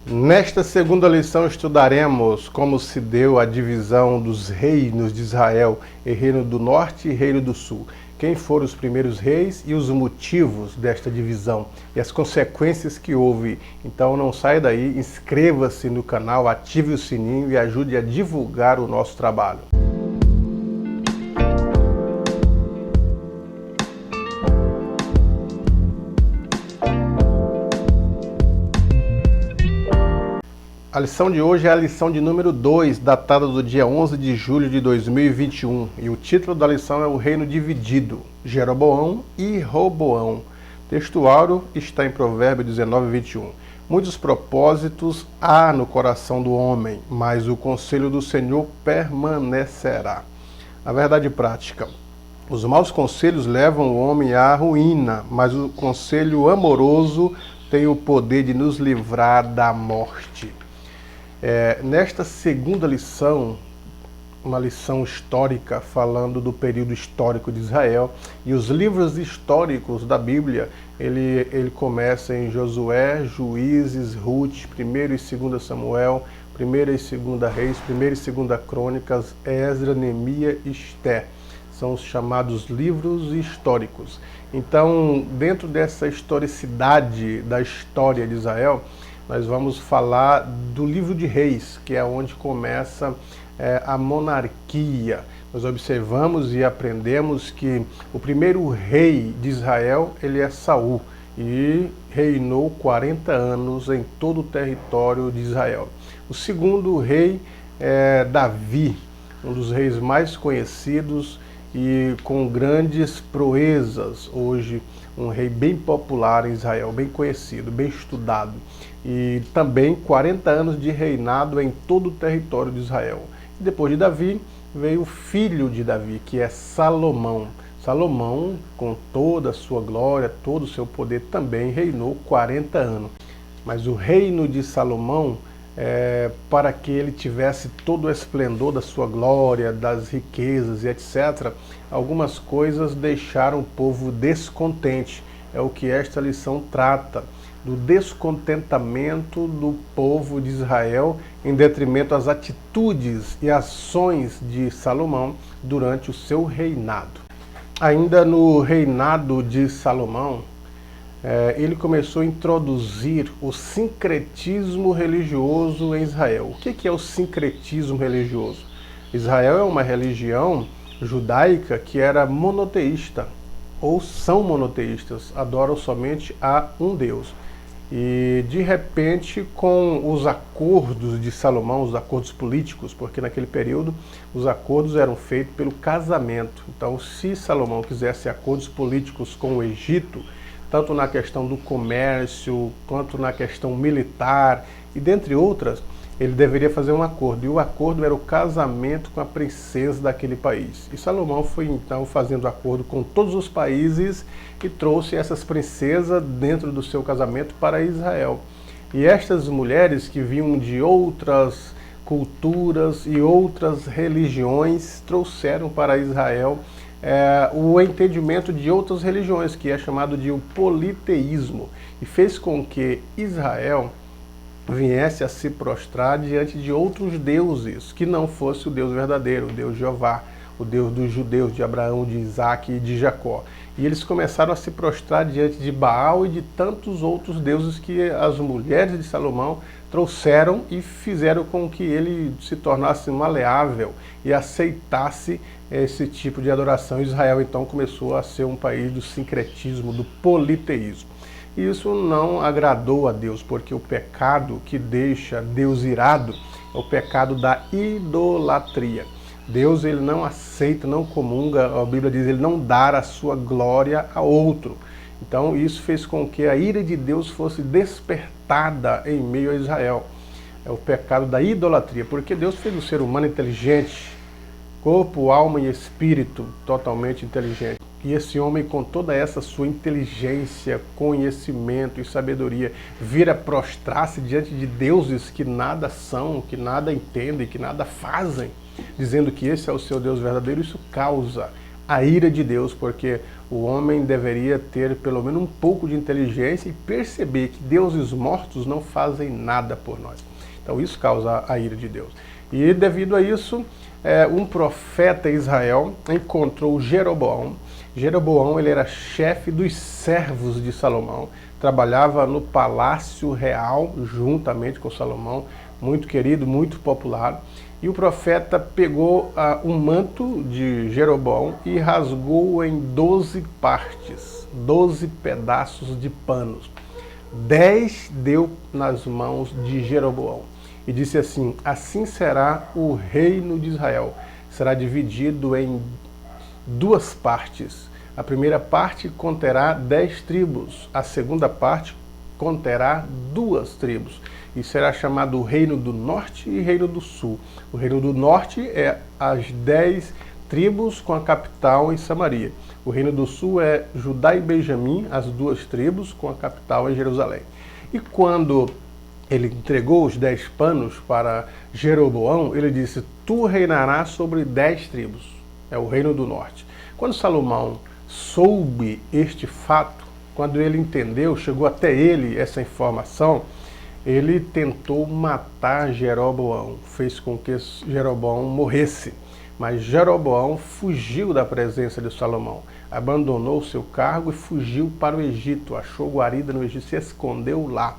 Nesta segunda lição estudaremos como se deu a divisão dos reinos de Israel em Reino do Norte e Reino do Sul. Quem foram os primeiros reis e os motivos desta divisão e as consequências que houve. Então não saia daí, inscreva-se no canal, ative o sininho e ajude a divulgar o nosso trabalho. A lição de hoje é a lição de número 2, datada do dia 11 de julho de 2021. E o título da lição é O Reino Dividido, Jeroboão e Roboão. O texto áureo está em Provérbios 19, 21. Muitos propósitos há no coração do homem, mas o conselho do Senhor permanecerá. A verdade prática. Os maus conselhos levam o homem à ruína, mas o conselho amoroso tem o poder de nos livrar da morte. Nesta segunda lição, uma lição histórica falando do período histórico de Israel, e os livros históricos da Bíblia, ele começa em Josué, Juízes, Ruth, 1º e 2º Samuel, 1ª e 2ª Reis, 1ª e 2ª Crônicas, Esdra, Neemias e Esther. São os chamados livros históricos. Então, dentro dessa historicidade da história de Israel, nós vamos falar do livro de Reis, que é onde começa a monarquia. Nós observamos e aprendemos que o primeiro rei de Israel, ele é Saul, e reinou 40 anos em todo o território de Israel. O segundo rei é Davi, um dos reis mais conhecidos e com grandes proezas, hoje um rei bem popular em Israel, bem conhecido, bem estudado, e também 40 anos de reinado em todo o território de Israel. E depois de Davi, veio o filho de Davi, que é Salomão. Salomão, com toda a sua glória, todo o seu poder, também reinou 40 anos. Mas o reino de Salomão, para que ele tivesse todo o esplendor da sua glória, das riquezas e etc., algumas coisas deixaram o povo descontente. É o que esta lição trata, do descontentamento do povo de Israel em detrimento às atitudes e ações de Salomão durante o seu reinado. Ainda no reinado de Salomão, ele começou a introduzir o sincretismo religioso em Israel. O que é o sincretismo religioso? Israel é uma religião judaica que era monoteísta, ou são monoteístas, adoram somente a um Deus. E de repente, com os acordos de Salomão, os acordos políticos, porque naquele período os acordos eram feitos pelo casamento. Então, se Salomão quisesse acordos políticos com o Egito, tanto na questão do comércio, quanto na questão militar, e dentre outras, ele deveria fazer um acordo. E o acordo era o casamento com a princesa daquele país. E Salomão foi então fazendo acordo com todos os países e trouxe essas princesas dentro do seu casamento para Israel. E estas mulheres que vinham de outras culturas e outras religiões trouxeram para Israel o entendimento de outras religiões, que é chamado de politeísmo, e fez com que Israel viesse a se prostrar diante de outros deuses, que não fosse o Deus verdadeiro, o Deus Jeová, o Deus dos judeus, de Abraão, de Isaac e de Jacó. E eles começaram a se prostrar diante de Baal e de tantos outros deuses que as mulheres de Salomão trouxeram e fizeram com que ele se tornasse maleável e aceitasse esse tipo de adoração. Israel então começou a ser um país do sincretismo, do politeísmo. E isso não agradou a Deus, porque o pecado que deixa Deus irado é o pecado da idolatria. Deus, ele não aceita, não comunga, a Bíblia diz, ele não dá a sua glória a outro. Então isso fez com que a ira de Deus fosse despertada em meio a Israel. É o pecado da idolatria, porque Deus fez o ser humano inteligente, corpo, alma e espírito totalmente inteligente. E esse homem, com toda essa sua inteligência, conhecimento e sabedoria, vira prostrar-se diante de deuses que nada são, que nada entendem, que nada fazem, dizendo que esse é o seu Deus verdadeiro. Isso causa a ira de Deus, porque o homem deveria ter pelo menos um pouco de inteligência e perceber que deuses mortos não fazem nada por nós. Então isso causa a ira de Deus. E devido a isso, um profeta Israel encontrou Jeroboão. Jeroboão, ele era chefe dos servos de Salomão, trabalhava no palácio real juntamente com Salomão, muito querido, muito popular. E o profeta pegou um manto de Jeroboão e rasgou em 12 partes, 12 pedaços de panos. 10 deu nas mãos de Jeroboão. E disse assim: assim será o reino de Israel. Será dividido em 2 partes. A primeira parte conterá 10 tribos. A segunda parte conterá 2 tribos. E será chamado o Reino do Norte e Reino do Sul. O Reino do Norte é as 10 tribos com a capital em Samaria. O Reino do Sul é Judá e Benjamim, as 2 tribos com a capital em Jerusalém. E quando ele entregou os 10 panos para Jeroboão, ele disse: tu reinarás sobre 10 tribos. É o Reino do Norte. Quando Salomão soube este fato, quando ele entendeu, chegou até ele essa informação, ele tentou matar Jeroboão, fez com que Jeroboão morresse. Mas Jeroboão fugiu da presença de Salomão, abandonou seu cargo e fugiu para o Egito, achou guarida no Egito, se escondeu lá,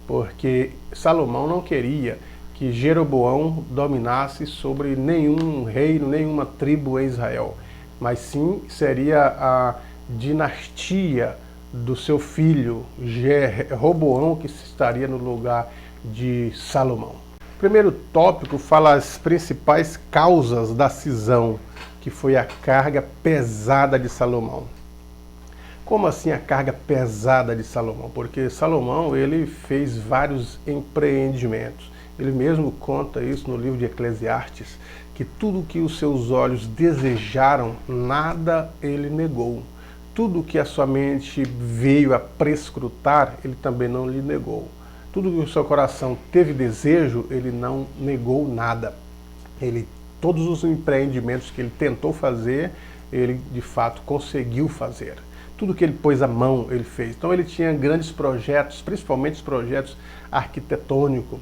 porque Salomão não queria que Jeroboão dominasse sobre nenhum reino, nenhuma tribo em Israel, mas sim seria a dinastia do seu filho Roboão que estaria no lugar de Salomão. O primeiro tópico fala as principais causas da cisão, que foi a carga pesada de Salomão. Como assim a carga pesada de Salomão? Porque Salomão, ele fez vários empreendimentos. Ele mesmo conta isso no livro de Eclesiastes, que tudo que os seus olhos desejaram, nada ele negou. Tudo que a sua mente veio a prescrutar, ele também não lhe negou. Tudo que o seu coração teve desejo, ele não negou nada. Todos os empreendimentos que ele tentou fazer, ele de fato conseguiu fazer. Tudo que ele pôs a mão, ele fez. Então ele tinha grandes projetos, principalmente os projetos arquitetônicos.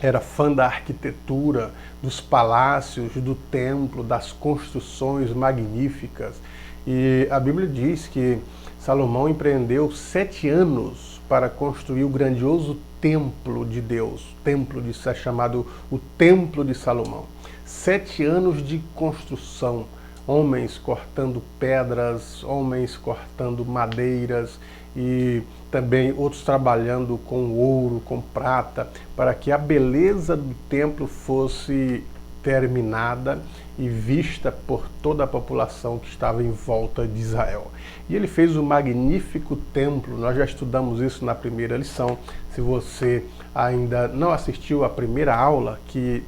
Era fã da arquitetura, dos palácios, do templo, das construções magníficas. E a Bíblia diz que Salomão empreendeu 7 anos para construir o grandioso templo de Deus, chamado o Templo de Salomão. 7 anos de construção, homens cortando pedras, homens cortando madeiras e também outros trabalhando com ouro, com prata, para que a beleza do templo fosse terminada e vista por toda a população que estava em volta de Israel. E ele fez um magnífico templo, nós já estudamos isso na primeira lição. Se você ainda não assistiu à primeira aula, que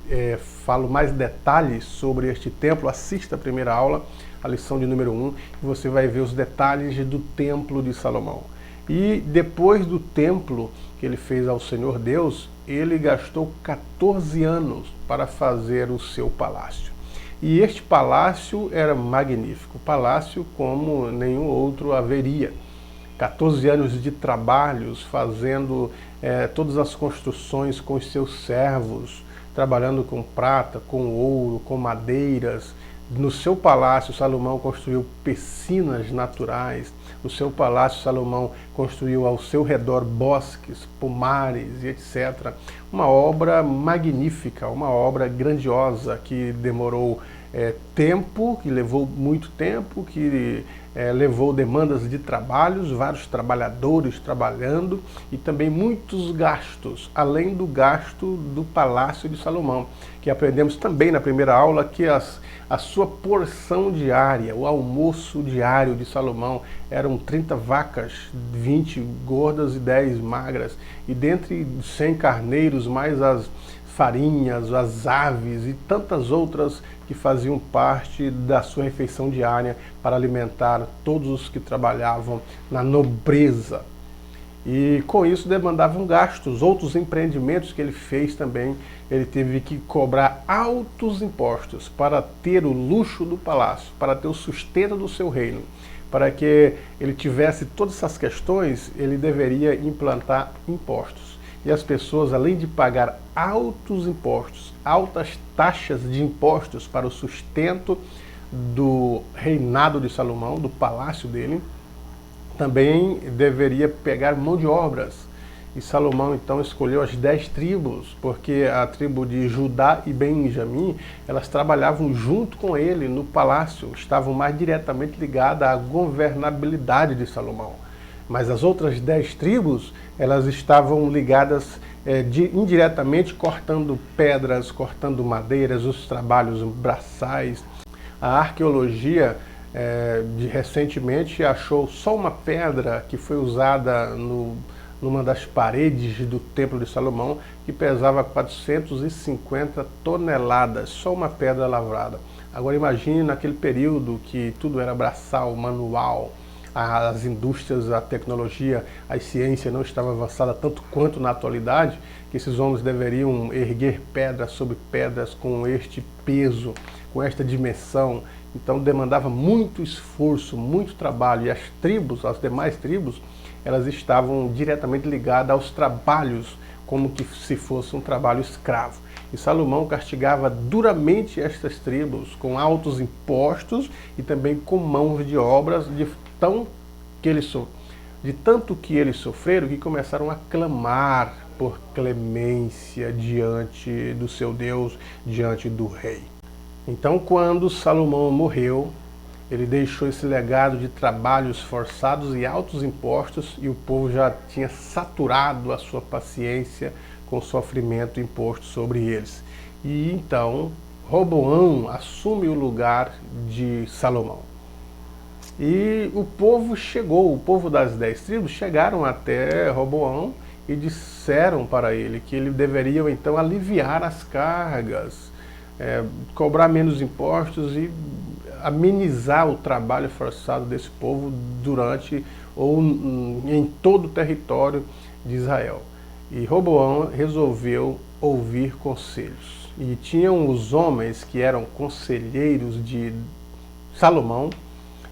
falo mais detalhes sobre este templo, assista a primeira aula, a lição de número 1, e você vai ver os detalhes do templo de Salomão. E depois do templo que ele fez ao Senhor Deus, ele gastou 14 anos para fazer o seu palácio. E este palácio era magnífico, palácio como nenhum outro haveria. 14 anos de trabalhos, fazendo todas as construções com os seus servos, trabalhando com prata, com ouro, com madeiras. No seu palácio, Salomão construiu piscinas naturais. No seu palácio, Salomão construiu ao seu redor bosques, pomares e etc. Uma obra magnífica, uma obra grandiosa que demorou tempo, que levou muito tempo, que levou demandas de trabalhos, vários trabalhadores trabalhando e também muitos gastos, além do gasto do Palácio de Salomão, que aprendemos também na primeira aula que a sua porção diária, o almoço diário de Salomão eram 30 vacas, 20 gordas e 10 magras, e dentre 100 carneiros, mais as farinhas, as aves e tantas outras que faziam parte da sua refeição diária para alimentar todos os que trabalhavam na nobreza. E com isso demandavam gastos. Outros empreendimentos que ele fez também, ele teve que cobrar altos impostos para ter o luxo do palácio, para ter o sustento do seu reino. para que ele tivesse todas essas questões, ele deveria implantar impostos. E as pessoas, além de pagar altos impostos, altas taxas de impostos para o sustento do reinado de Salomão, do palácio dele, também deveria pegar mão de obras. E Salomão então escolheu as 10 tribos, porque a tribo de Judá e Benjamim, elas trabalhavam junto com ele no palácio, estavam mais diretamente ligadas à governabilidade de Salomão. Mas as outras 10 tribos, elas estavam ligadas indiretamente, cortando pedras, cortando madeiras, os trabalhos braçais. A arqueologia recentemente achou só uma pedra que foi usada numa das paredes do Templo de Salomão, que pesava 450 toneladas, só uma pedra lavrada. Agora imagine naquele período que tudo era braçal, manual, as indústrias, a tecnologia, a ciência não estava avançada tanto quanto na atualidade, que esses homens deveriam erguer pedras sobre pedras com este peso, com esta dimensão. Então demandava muito esforço, muito trabalho, e as tribos, as demais tribos, elas estavam diretamente ligadas aos trabalhos, como que se fosse um trabalho escravo. E Salomão castigava duramente estas tribos com altos impostos e também com mãos de obras de tanto que eles sofreram, que começaram a clamar por clemência diante do seu Deus, diante do rei. Então, quando Salomão morreu, ele deixou esse legado de trabalhos forçados e altos impostos, e o povo já tinha saturado a sua paciência com o sofrimento imposto sobre eles. E então Roboão assume o lugar de Salomão. E o povo chegou, o povo das 10 tribos chegaram até Roboão e disseram para ele que ele deveria então aliviar as cargas, cobrar menos impostos e amenizar o trabalho forçado desse povo durante ou em todo o território de Israel. E Roboão resolveu ouvir conselhos. E tinham os homens que eram conselheiros de Salomão,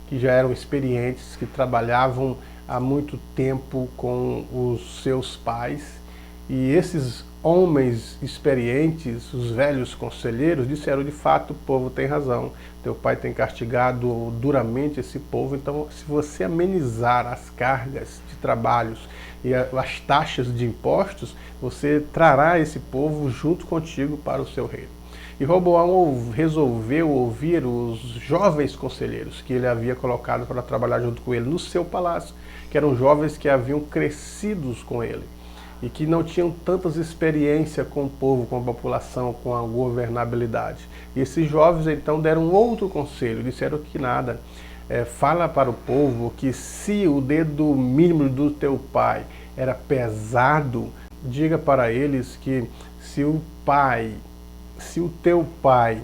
que já eram experientes, que trabalhavam há muito tempo com os seus pais. E esses homens experientes, os velhos conselheiros, disseram: de fato, o povo tem razão, teu pai tem castigado duramente esse povo, então se você amenizar as cargas de trabalhos e as taxas de impostos, você trará esse povo junto contigo para o seu reino. E Roboão resolveu ouvir os jovens conselheiros que ele havia colocado para trabalhar junto com ele no seu palácio, que eram jovens que haviam crescido com ele e que não tinham tantas experiências com o povo, com a população, com a governabilidade. E esses jovens então deram outro conselho, disseram que nada, fala para o povo que se o dedo mínimo do teu pai era pesado, diga para eles que se o teu pai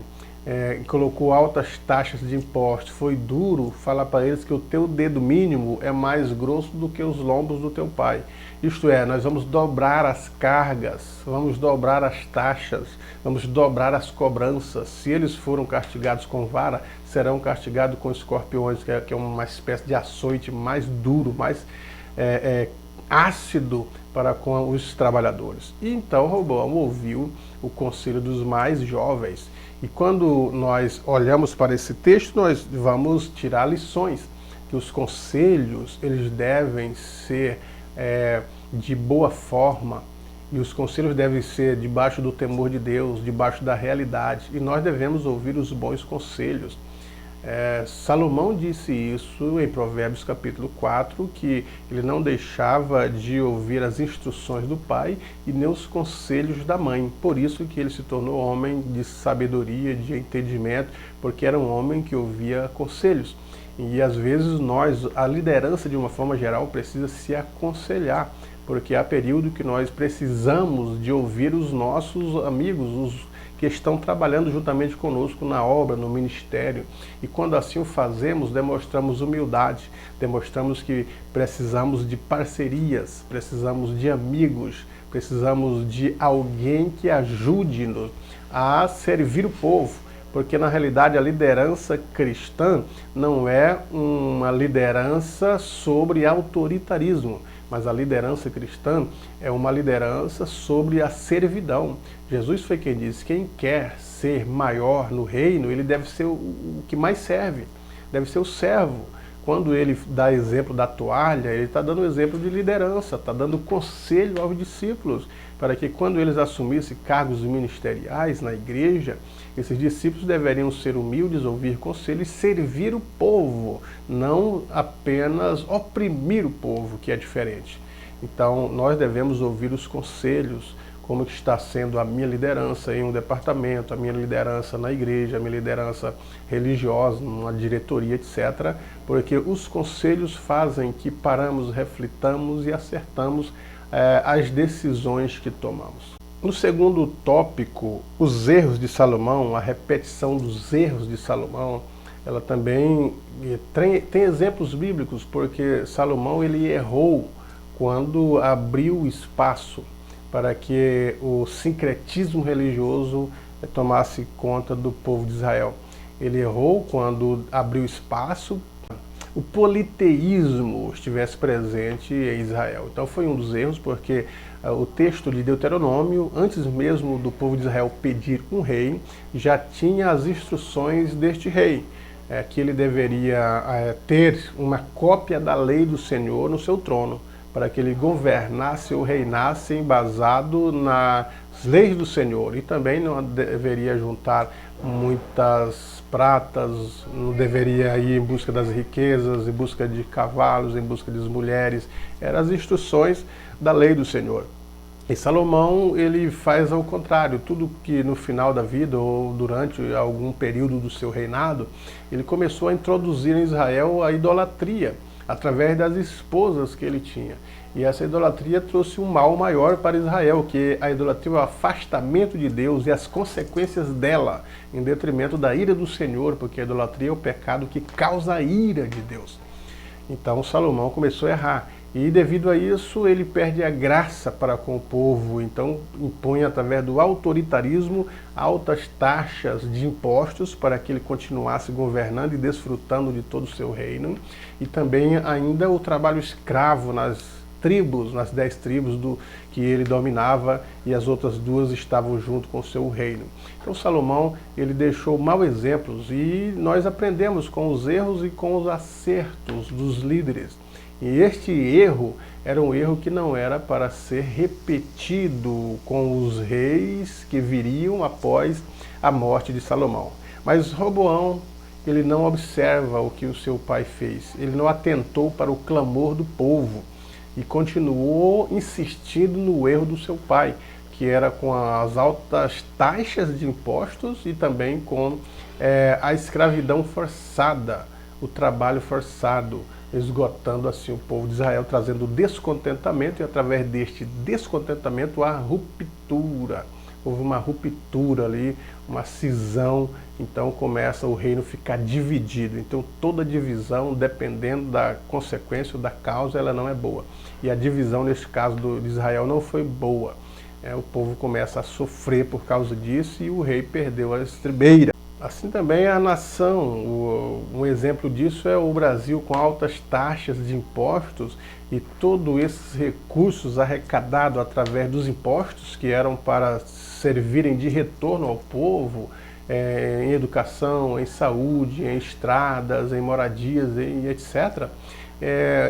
colocou altas taxas de impostos, foi duro, fala para eles que o teu dedo mínimo é mais grosso do que os lombos do teu pai. Isto é, nós vamos dobrar as cargas, vamos dobrar as taxas, vamos dobrar as cobranças. Se eles foram castigados com vara, serão castigados com escorpiões, que é uma espécie de açoite mais duro, mais ácido para com os trabalhadores. E então Roboão ouviu o conselho dos mais jovens. E quando nós olhamos para esse texto, nós vamos tirar lições, que os conselhos eles devem ser de boa forma, e os conselhos devem ser debaixo do temor de Deus, debaixo da realidade, e nós devemos ouvir os bons conselhos. Salomão disse isso em Provérbios capítulo 4, que ele não deixava de ouvir as instruções do pai e nem os conselhos da mãe. Por isso que ele se tornou homem de sabedoria, de entendimento, porque era um homem que ouvia conselhos. E às vezes a liderança de uma forma geral precisa se aconselhar, porque há período que nós precisamos de ouvir os nossos amigos, os que estão trabalhando juntamente conosco na obra, no ministério. E quando assim o fazemos, demonstramos humildade, demonstramos que precisamos de parcerias, precisamos de amigos, precisamos de alguém que ajude-nos a servir o povo, porque na realidade a liderança cristã não é uma liderança sobre autoritarismo, mas a liderança cristã é uma liderança sobre a servidão. Jesus foi quem disse: quem quer ser maior no reino, ele deve ser o que mais serve, deve ser o servo. Quando ele dá exemplo da toalha, ele está dando exemplo de liderança, está dando conselho aos discípulos, para que quando eles assumissem cargos ministeriais na igreja, esses discípulos deveriam ser humildes, ouvir conselho e servir o povo, não apenas oprimir o povo, que é diferente. Então, nós devemos ouvir os conselhos, como está sendo a minha liderança em um departamento, a minha liderança na igreja, a minha liderança religiosa, numa diretoria, etc. Porque os conselhos fazem que paramos, reflitamos e acertamos as decisões que tomamos. No segundo tópico, os erros de Salomão, a repetição dos erros de Salomão, ela também tem exemplos bíblicos, porque Salomão ele errou quando abriu espaço para que o sincretismo religioso tomasse conta do povo de Israel. Ele errou quando abriu espaço o politeísmo estivesse presente em Israel. Então foi um dos erros, porque o texto de Deuteronômio, antes mesmo do povo de Israel pedir um rei, já tinha as instruções deste rei, que ele deveria ter uma cópia da lei do Senhor no seu trono, para que ele governasse ou reinasse embasado nas leis do Senhor. E também não deveria juntar muitas pratas, não deveria ir em busca das riquezas, em busca de cavalos, em busca das mulheres. Eram as instruções da lei do Senhor. E Salomão, ele faz ao contrário, tudo que no final da vida ou durante algum período do seu reinado, ele começou a introduzir em Israel a idolatria, através das esposas que ele tinha. E essa idolatria trouxe um mal maior para Israel, que a idolatria é o afastamento de Deus e as consequências dela, em detrimento da ira do Senhor, porque a idolatria é o pecado que causa a ira de Deus. Então Salomão começou a errar. E devido a isso, ele perde a graça para com o povo. Então impõe, através do autoritarismo, altas taxas de impostos para que ele continuasse governando e desfrutando de todo o seu reino. E também ainda o trabalho escravo nas tribos, nas 10 tribos que ele dominava, e as outras 2 estavam junto com o seu reino. Então Salomão, ele deixou maus exemplos, e nós aprendemos com os erros e com os acertos dos líderes. E este erro era um erro que não era para ser repetido com os reis que viriam após a morte de Salomão. Mas Roboão, ele não observa o que o seu pai fez. Ele não atentou para o clamor do povo e continuou insistindo no erro do seu pai, que era com as altas taxas de impostos e também com a escravidão forçada, o trabalho forçado, esgotando assim o povo de Israel, trazendo descontentamento, e através deste descontentamento a ruptura. Houve uma ruptura ali, uma cisão, então começa o reino a ficar dividido. Então toda divisão, dependendo da consequência ou da causa, ela não é boa. E a divisão neste caso de Israel não foi boa. O povo começa a sofrer por causa disso e o rei perdeu a estribeira. Assim também a nação, um exemplo disso é o Brasil, com altas taxas de impostos, e todos esses recursos arrecadados através dos impostos, que eram para servirem de retorno ao povo, em educação, em saúde, em estradas, em moradias, etc.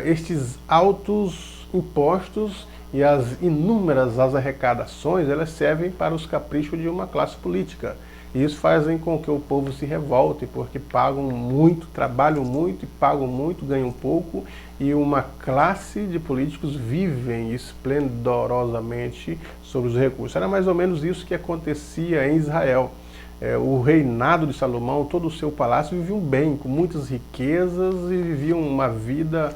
Estes altos impostos e as inúmeras arrecadações, elas servem para os caprichos de uma classe política. E isso faz com que o povo se revolte, porque pagam muito, trabalham muito e pagam muito, ganham pouco, e uma classe de políticos vivem esplendorosamente sobre os recursos. Era mais ou menos isso que acontecia em Israel. O reinado de Salomão, todo o seu palácio, viviam bem, com muitas riquezas, e viviam uma vida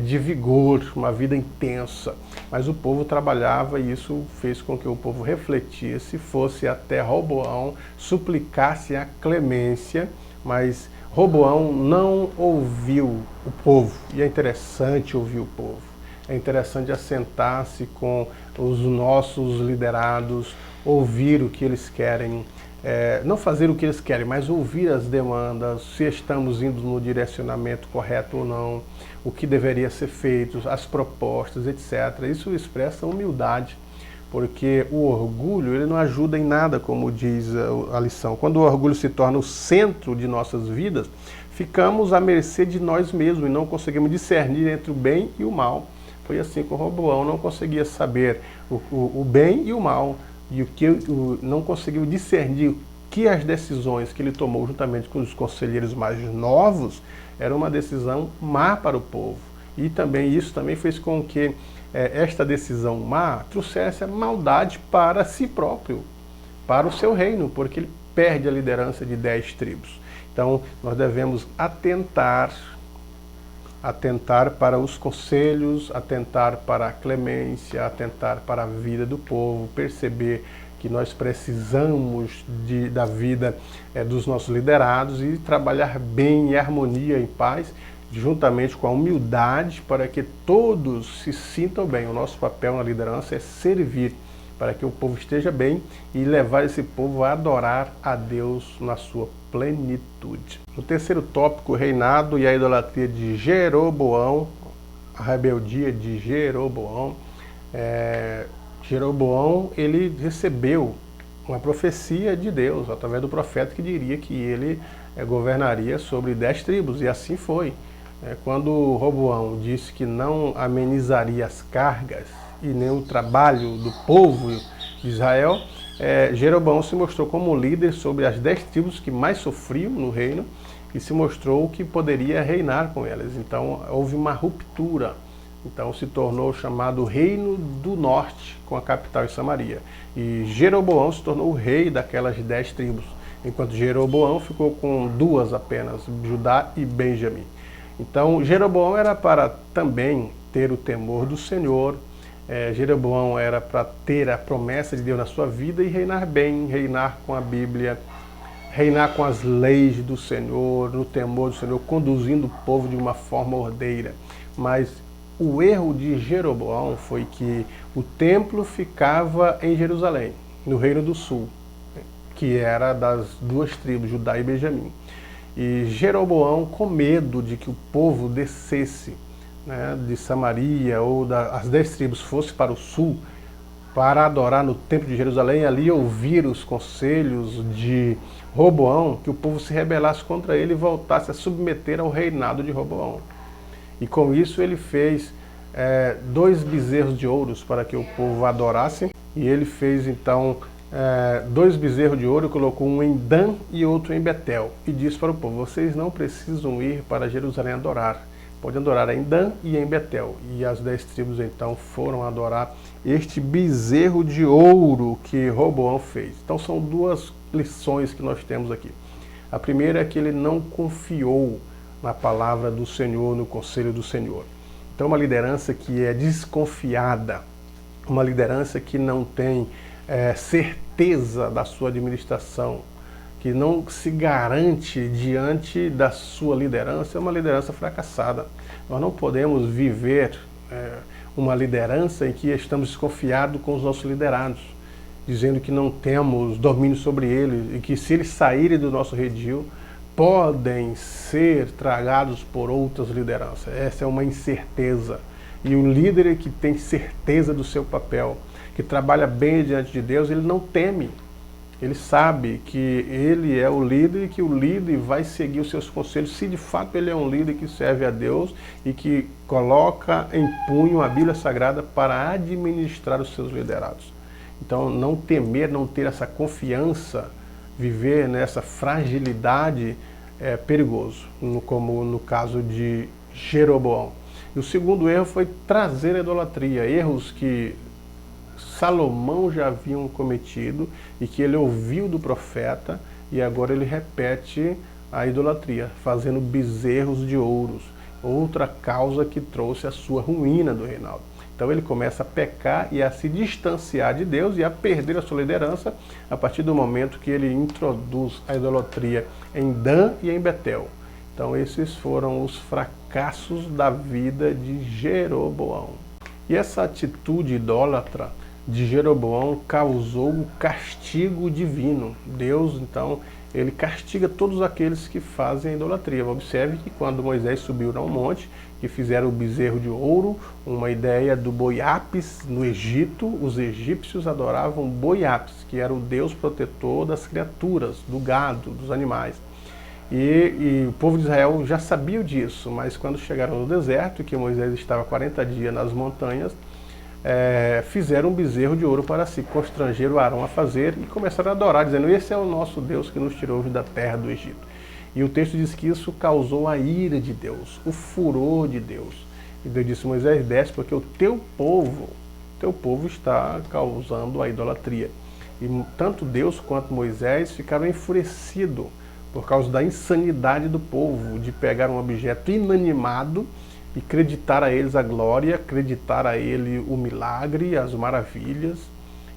de vigor, uma vida intensa. Mas o povo trabalhava, e isso fez com que o povo refletisse, fosse até Roboão, suplicasse a clemência, mas Roboão não ouviu o povo. E é interessante ouvir o povo. É interessante assentar-se com os nossos liderados, ouvir o que eles querem não fazer o que eles querem, mas ouvir as demandas, se estamos indo no direcionamento correto ou não, o que deveria ser feito, as propostas, etc. Isso expressa humildade, porque o orgulho ele não ajuda em nada, como diz a lição. Quando o orgulho se torna o centro de nossas vidas, ficamos à mercê de nós mesmos e não conseguimos discernir entre o bem e o mal. Foi assim com Roboão, não conseguia saber o bem e o mal, e não conseguiu discernir que as decisões que ele tomou juntamente com os conselheiros mais novos era uma decisão má para o povo. E também isso também fez com que esta decisão má trouxesse a maldade para si próprio, para o seu reino, porque ele perde a liderança de 10 tribos. Então nós devemos atentar para os conselhos, atentar para a clemência, atentar para a vida do povo, perceber que nós precisamos da vida dos nossos liderados e trabalhar bem em harmonia, em paz, juntamente com a humildade, para que todos se sintam bem. O nosso papel na liderança é servir, para que o povo esteja bem e levar esse povo a adorar a Deus na sua plenitude. O terceiro tópico, o reinado e a idolatria de Jeroboão, a rebeldia de Jeroboão. Jeroboão, ele recebeu uma profecia de Deus, através do profeta que diria que ele governaria sobre 10 tribos, e assim foi. Quando Roboão disse que não amenizaria as cargas e nem o trabalho do povo de Israel, Jeroboão se mostrou como líder sobre as 10 tribos que mais sofriam no reino e se mostrou que poderia reinar com elas. Então houve uma ruptura. Então se tornou chamado Reino do Norte, com a capital em Samaria. E Jeroboão se tornou o rei daquelas 10 tribos, enquanto Jeroboão ficou com 2 apenas, Judá e Benjamim. Então Jeroboão era para também ter o temor do Senhor, Jeroboão era para ter a promessa de Deus na sua vida e reinar bem, reinar com a Bíblia, reinar com as leis do Senhor, no temor do Senhor, conduzindo o povo de uma forma ordeira. Mas o erro de Jeroboão foi que o templo ficava em Jerusalém, no Reino do Sul, que era das 2 tribos, Judá e Benjamim. E Jeroboão, com medo de que o povo descesse de Samaria ou as 10 tribos fosse para o sul para adorar no templo de Jerusalém, ali ouvir os conselhos de Roboão, que o povo se rebelasse contra ele e voltasse a submeter ao reinado de Roboão. E com isso ele fez 2 bezerros de ouros para que o povo adorasse, e ele fez então 2 bezerros de ouro, colocou um em Dan e outro em Betel, e disse para o povo: vocês não precisam ir para Jerusalém adorar, podem adorar em Dan e em Betel. E as 10 tribos então foram adorar este bezerro de ouro que Roboão fez. Então são 2 lições que nós temos aqui. A primeira é que ele não confiou na palavra do Senhor, no conselho do Senhor. Então uma liderança que é desconfiada, uma liderança que não tem certeza da sua administração, que não se garante diante da sua liderança, é uma liderança fracassada. Nós não podemos viver uma liderança em que estamos desconfiados com os nossos liderados, dizendo que não temos domínio sobre eles e que se eles saírem do nosso redil, podem ser tragados por outras lideranças. Essa é uma incerteza. E o líder que tem certeza do seu papel, que trabalha bem diante de Deus, ele não teme. Ele sabe que ele é o líder e que o líder vai seguir os seus conselhos, se de fato ele é um líder que serve a Deus e que coloca em punho a Bíblia Sagrada para administrar os seus liderados. Então não temer, não ter essa confiança, viver nessa fragilidade é perigoso, como no caso de Jeroboão. E o segundo erro foi trazer a idolatria, erros que Salomão já haviam cometido e que ele ouviu do profeta, e agora ele repete a idolatria, fazendo bezerros de ouros, outra causa que trouxe a sua ruína do reinado. Então ele começa a pecar e a se distanciar de Deus e a perder a sua liderança a partir do momento que ele introduz a idolatria em Dan e em Betel. Então esses foram os fracassos da vida de Jeroboão. E essa atitude idólatra de Jeroboão causou o castigo divino. Deus, então, ele castiga todos aqueles que fazem a idolatria. Observe que quando Moisés subiu ao monte, que fizeram o bezerro de ouro, uma ideia do boi Apis no Egito, os egípcios adoravam boi Apis, que era o deus protetor das criaturas, do gado, dos animais. E o povo de Israel já sabia disso, mas quando chegaram no deserto, que Moisés estava 40 dias nas montanhas, fizeram um bezerro de ouro para si, constrangeram Arão a fazer e começaram a adorar, dizendo: esse é o nosso Deus que nos tirou da terra do Egito. E o texto diz que isso causou a ira de Deus, o furor de Deus. E Deus disse: Moisés, desce, porque o teu povo está causando a idolatria. E tanto Deus quanto Moisés ficaram enfurecidos por causa da insanidade do povo, de pegar um objeto inanimado e acreditar a eles a glória, acreditar a ele o milagre, as maravilhas.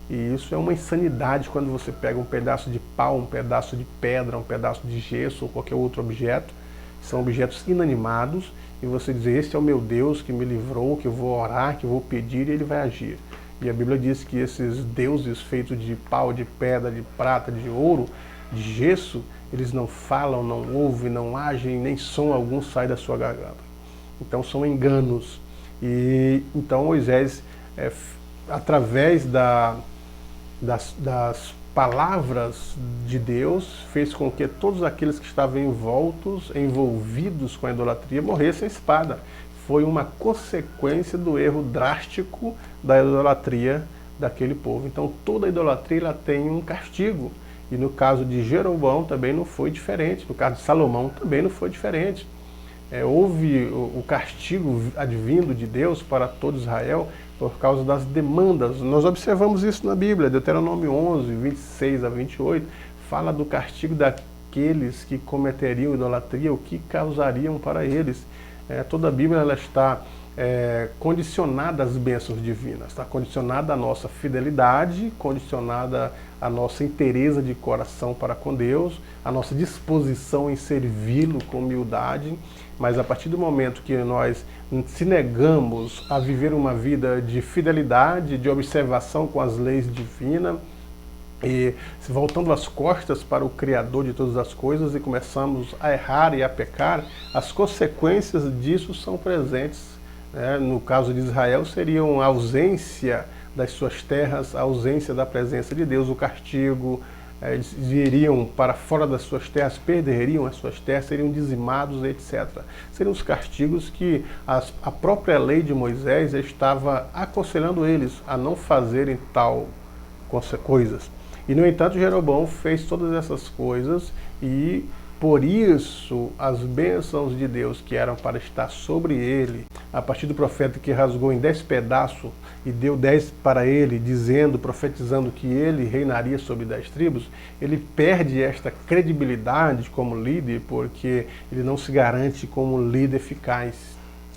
E isso é uma insanidade quando você pega um pedaço de pau, um pedaço de pedra, um pedaço de gesso ou qualquer outro objeto, são objetos inanimados, e você diz: esse é o meu Deus que me livrou, que eu vou orar, que eu vou pedir e ele vai agir. E a Bíblia diz que esses deuses feitos de pau, de pedra, de prata, de ouro, de gesso, eles não falam, não ouvem, não agem, nem som algum sai da sua garganta. Então são enganos. E então Moisés, através das palavras de Deus, fez com que todos aqueles que estavam envolvidos com a idolatria morressem à espada. Foi uma consequência do erro drástico da idolatria daquele povo. Então toda idolatria ela tem um castigo. E no caso de Jeroboão também não foi diferente. No caso de Salomão também não foi diferente. Houve o castigo advindo de Deus para todo Israel por causa das demandas. Nós observamos isso na Bíblia, Deuteronômio 11, 26 a 28, fala do castigo daqueles que cometeriam idolatria, o que causariam para eles. Toda a Bíblia ela está condicionada às bênçãos divinas, está condicionada à nossa fidelidade, condicionada à nossa inteireza de coração para com Deus, à nossa disposição em servi-lo com humildade. Mas a partir do momento que nós se negamos a viver uma vida de fidelidade, de observação com as leis divinas, e voltando as costas para o Criador de todas as coisas e começamos a errar e a pecar, as consequências disso são presentes. No caso de Israel, seriam a ausência das suas terras, a ausência da presença de Deus, o castigo. Eles iriam para fora das suas terras, perderiam as suas terras, seriam dizimados, etc. Seriam os castigos que a própria lei de Moisés estava aconselhando eles a não fazerem tal coisas. E, no entanto, Jeroboão fez todas essas coisas e, por isso, as bênçãos de Deus que eram para estar sobre ele, a partir do profeta que rasgou em 10 pedaços e deu 10 para ele, dizendo, profetizando que ele reinaria sobre 10 tribos, ele perde esta credibilidade como líder, porque ele não se garante como líder eficaz,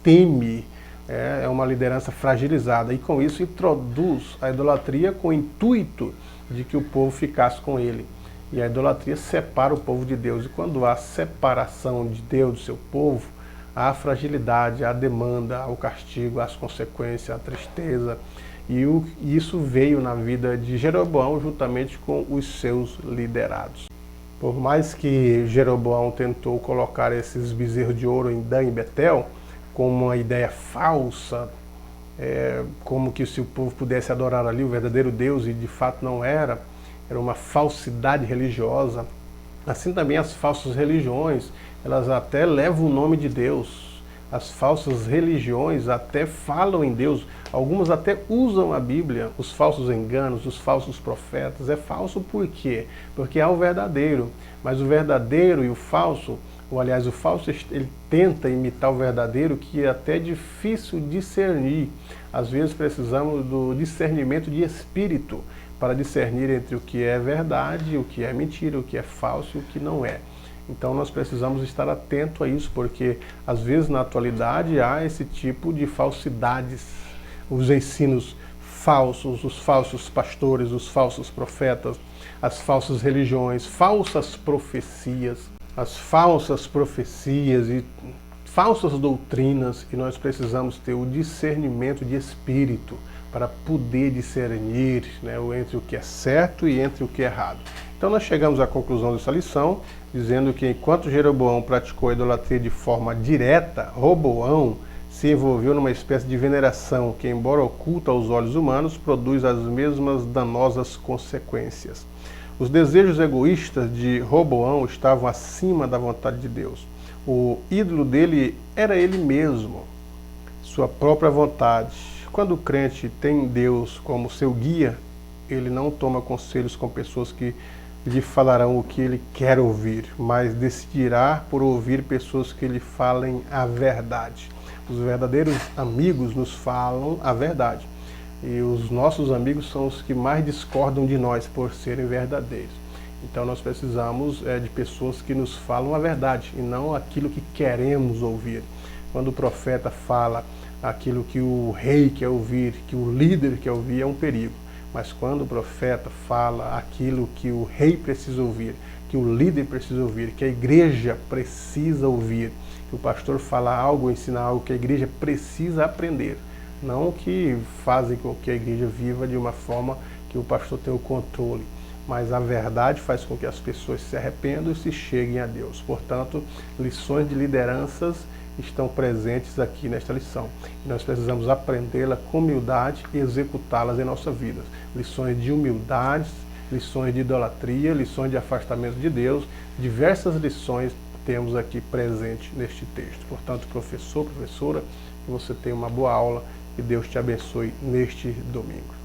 teme, é uma liderança fragilizada, e com isso introduz a idolatria com o intuito de que o povo ficasse com ele. E a idolatria separa o povo de Deus, e quando há separação de Deus do seu povo, há a fragilidade, há a demanda, há o castigo, há as consequências, a tristeza. E isso veio na vida de Jeroboão juntamente com os seus liderados. Por mais que Jeroboão tentou colocar esses bezerros de ouro em Dan e Betel, como uma ideia falsa, como que se o povo pudesse adorar ali o verdadeiro Deus, e de fato não era uma falsidade religiosa. Assim também as falsas religiões, elas até levam o nome de Deus. As falsas religiões até falam em Deus. Algumas até usam a Bíblia, os falsos enganos, os falsos profetas. É falso por quê? Porque há o verdadeiro. Mas o verdadeiro e o falso, ou aliás, o falso ele tenta imitar o verdadeiro, que é até difícil discernir. Às vezes precisamos do discernimento de espírito para discernir entre o que é verdade, o que é mentira, o que é falso e o que não é. Então nós precisamos estar atento a isso, porque às vezes na atualidade há esse tipo de falsidades, os ensinos falsos, os falsos pastores, os falsos profetas, as falsas religiões, falsas profecias, as falsas profecias e falsas doutrinas, e nós precisamos ter o discernimento de espírito para poder discernir, né, entre o que é certo e entre o que é errado. Então nós chegamos à conclusão dessa lição, dizendo que enquanto Jeroboão praticou a idolatria de forma direta, Roboão se envolveu numa espécie de veneração que, embora oculta aos olhos humanos, produz as mesmas danosas consequências. Os desejos egoístas de Roboão estavam acima da vontade de Deus. O ídolo dele era ele mesmo, sua própria vontade. Quando o crente tem Deus como seu guia, ele não toma conselhos com pessoas que lhe falarão o que ele quer ouvir, mas decidirá por ouvir pessoas que lhe falem a verdade. Os verdadeiros amigos nos falam a verdade. E os nossos amigos são os que mais discordam de nós por serem verdadeiros. Então nós precisamos de pessoas que nos falam a verdade e não aquilo que queremos ouvir. Quando o profeta fala aquilo que o rei quer ouvir, que o líder quer ouvir, é um perigo. Mas quando o profeta fala aquilo que o rei precisa ouvir, que o líder precisa ouvir, que a igreja precisa ouvir, que o pastor fala algo, ensina algo que a igreja precisa aprender, não que fazem com que a igreja viva de uma forma que o pastor tenha o controle, mas a verdade faz com que as pessoas se arrependam e se cheguem a Deus. Portanto, lições de lideranças estão presentes aqui nesta lição. E nós precisamos aprendê-la com humildade e executá-las em nossa vida. Lições de humildade, lições de idolatria, lições de afastamento de Deus, diversas lições temos aqui presente neste texto. Portanto, professor, professora, que você tenha uma boa aula e Deus te abençoe neste domingo.